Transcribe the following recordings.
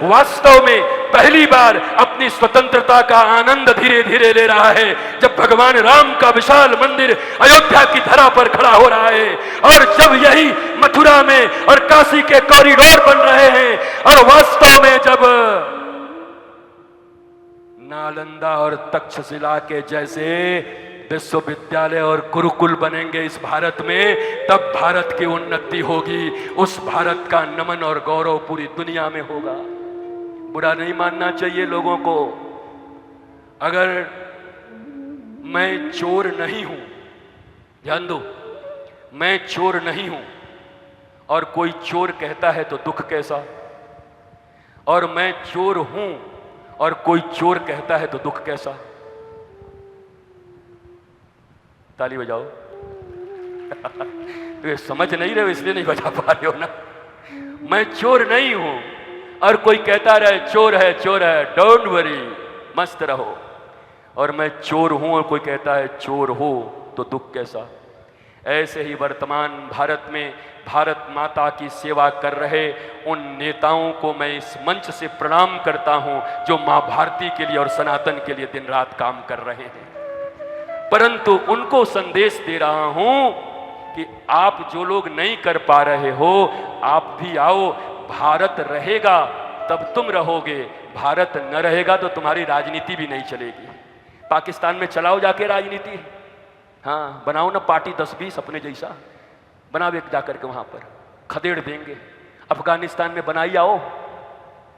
वास्तव में पहली बार अपनी स्वतंत्रता का आनंद धीरे धीरे ले रहा है, जब भगवान राम का विशाल मंदिर अयोध्या की धरा पर खड़ा हो रहा है, और जब यही मथुरा में और काशी के कॉरिडोर बन रहे हैं, और वास्तव में जब नालंदा और तक्षशिला के जैसे विश्वविद्यालय और गुरुकुल बनेंगे इस भारत में, तब भारत की उन्नति होगी। उस भारत का नमन और गौरव पूरी दुनिया में होगा। बुरा नहीं मानना चाहिए लोगों को। अगर मैं चोर नहीं हूं, ध्यान दो, मैं चोर नहीं हूं और कोई चोर कहता है तो दुख कैसा, और मैं चोर हूं और कोई चोर कहता है तो दुख कैसा। ताली बजाओ। तो ये समझ नहीं रहे हो इसलिए नहीं बजा पा रहे हो ना। मैं चोर नहीं हूं और कोई कहता रहे चोर है चोर है, डोंट वरी, मस्त रहो। और मैं चोर हूं और कोई कहता है चोर हो तो दुख कैसा। ऐसे ही वर्तमान भारत में भारत माता की सेवा कर रहे उन नेताओं को मैं इस मंच से प्रणाम करता हूं, जो मां भारती के लिए और सनातन के लिए दिन रात काम कर रहे हैं। परंतु उनको संदेश दे रहा हूं कि आप जो लोग नहीं कर पा रहे हो, आप भी आओ। भारत रहेगा तब तुम रहोगे, भारत न रहेगा तो तुम्हारी राजनीति भी नहीं चलेगी। पाकिस्तान में चलाओ जाके राजनीति, हाँ बनाओ ना पार्टी 10-20 अपने जैसा बनावे, जाकर के वहां पर खदेड़ देंगे। अफगानिस्तान में बनाई आओ,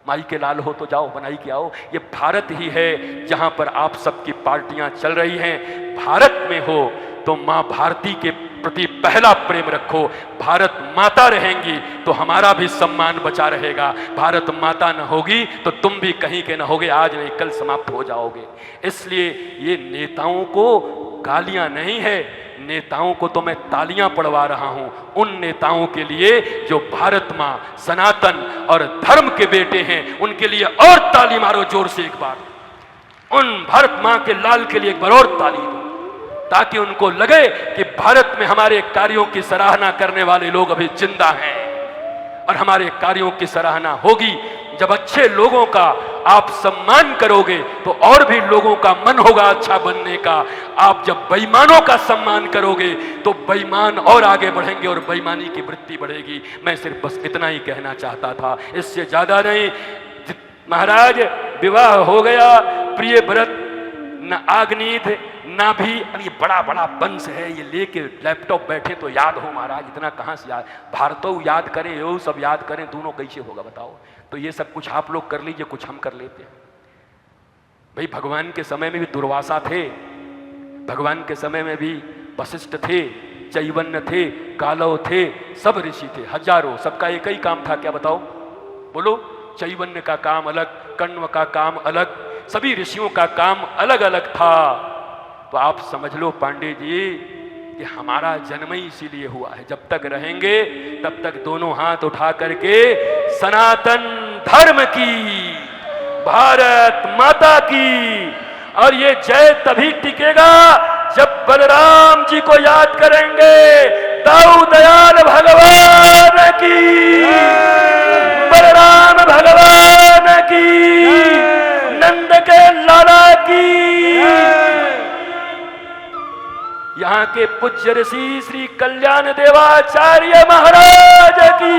माई के लाल हो तो जाओ बनाई के आओ। ये भारत ही है जहां पर आप सबकी पार्टियां चल रही हैं। भारत में हो तो मां भारती के प्रति पहला प्रेम रखो। भारत माता रहेंगी तो हमारा भी सम्मान बचा रहेगा। भारत माता न होगी तो तुम भी कहीं के न होगे, आज नहीं कल समाप्त हो जाओगे। इसलिए ये नेताओं को गालियां नहीं है, नेताओं को तो मैं तालियां पड़वा रहा हूं। उन नेताओं के लिए जो भारत मां, सनातन और धर्म के बेटे हैं, उनके लिए और ताली मारो जोर से एक बार। उन भारत मां के लाल के लिए एक बार और ताली दो, ताकि उनको लगे कि भारत में हमारे कार्यों की सराहना करने वाले लोग अभी जिंदा हैं। और हमारे कार्यों की सराहना होगी जब अच्छे लोगों का आप सम्मान करोगे तो और भी लोगों का मन होगा अच्छा बनने का। आप जब बेईमानों का सम्मान करोगे तो बेईमान और आगे बढ़ेंगे और बेईमानी की वृत्ति बढ़ेगी। मैं सिर्फ बस इतना ही कहना चाहता था, इससे ज्यादा नहीं। महाराज विवाह हो गया, प्रिय व्रत न आग्निध ना भी, अब ये बड़ा बड़ा वंश है, ये लेके लैपटॉप बैठे तो याद हो महाराज, इतना कहाँ से याद, भारतों याद करें यो सब याद करें, दोनों कैसे होगा बताओ। तो ये सब कुछ आप लोग कर लीजिए, कुछ हम कर लेते हैं। भाई भगवान के समय में भी दुर्वासा थे, भगवान के समय में भी वशिष्ठ थे, चैवन्य थे, कालव थे, सब ऋषि थे, हजारों, सबका एक ही काम था, क्या बताओ बोलो। चैवन्य का काम अलग, कण्व का काम अलग, सभी ऋषियों का काम अलग अलग था। तो आप समझ लो पांडे जी कि हमारा जन्म ही इसीलिए हुआ है। जब तक रहेंगे तब तक दोनों हाथ उठा करके सनातन धर्म की, भारत माता की, और ये जय तभी टिकेगा जब बलराम जी को याद करेंगे। दाऊ दयाल भगवान की, बलराम भगवान की, नंद के लाला की। यहाँ के पूज्य ऋषि श्री कल्याण देवाचार्य महाराज की।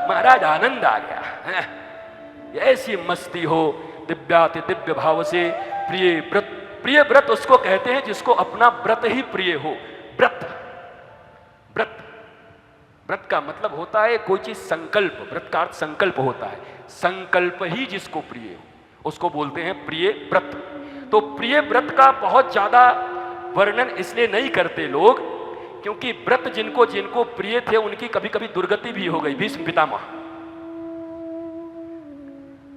महाराज आनंद आ गया। ऐसी मस्ती हो दिव्याति दिव्य भाव से। प्रिय व्रत, प्रिय व्रत उसको कहते हैं जिसको अपना व्रत ही प्रिय हो। व्रत, व्रत, व्रत का मतलब होता है कोई चीज संकल्प, व्रत का अर्थ संकल्प होता है। संकल्प ही जिसको प्रिय हो उसको बोलते हैं प्रिय व्रत। तो प्रिय व्रत का बहुत ज्यादा वर्णन इसलिए नहीं करते लोग क्योंकि व्रत जिनको जिनको प्रिय थे उनकी कभी कभी दुर्गति भी हो गई। भीष्म पितामह,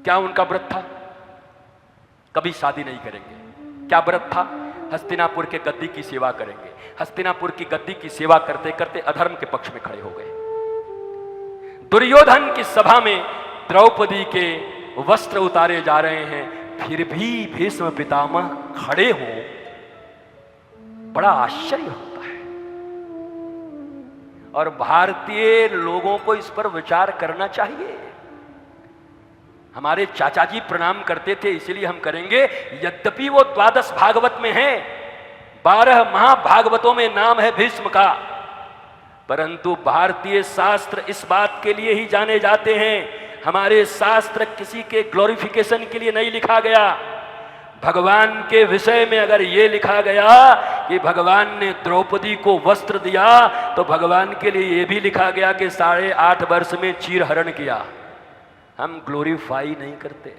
क्या उनका व्रत था? कभी शादी नहीं करेंगे। क्या व्रत था? हस्तिनापुर के गद्दी की सेवा करेंगे। हस्तिनापुर की गद्दी की सेवा करते करते अधर्म के पक्ष में खड़े हो गए। दुर्योधन की सभा में द्रौपदी के वस्त्र उतारे जा रहे हैं, फिर भी भीष्म पितामह खड़े हों, बड़ा आश्चर्य होता है। और भारतीय लोगों को इस पर विचार करना चाहिए। हमारे चाचा जी प्रणाम करते थे, इसलिए हम करेंगे। यद्यपि वो 12 भागवत में है, 12 महाभागवतों में नाम है भीष्म का, परंतु भारतीय शास्त्र इस बात के लिए ही जाने जाते हैं, हमारे शास्त्र किसी के ग्लोरिफिकेशन के लिए नहीं लिखा गया। भगवान के विषय में अगर ये लिखा गया कि भगवान ने द्रौपदी को वस्त्र दिया, तो भगवान के लिए ये भी लिखा गया कि 8.5 वर्ष में चीर हरण किया। हम ग्लोरीफाई नहीं करते।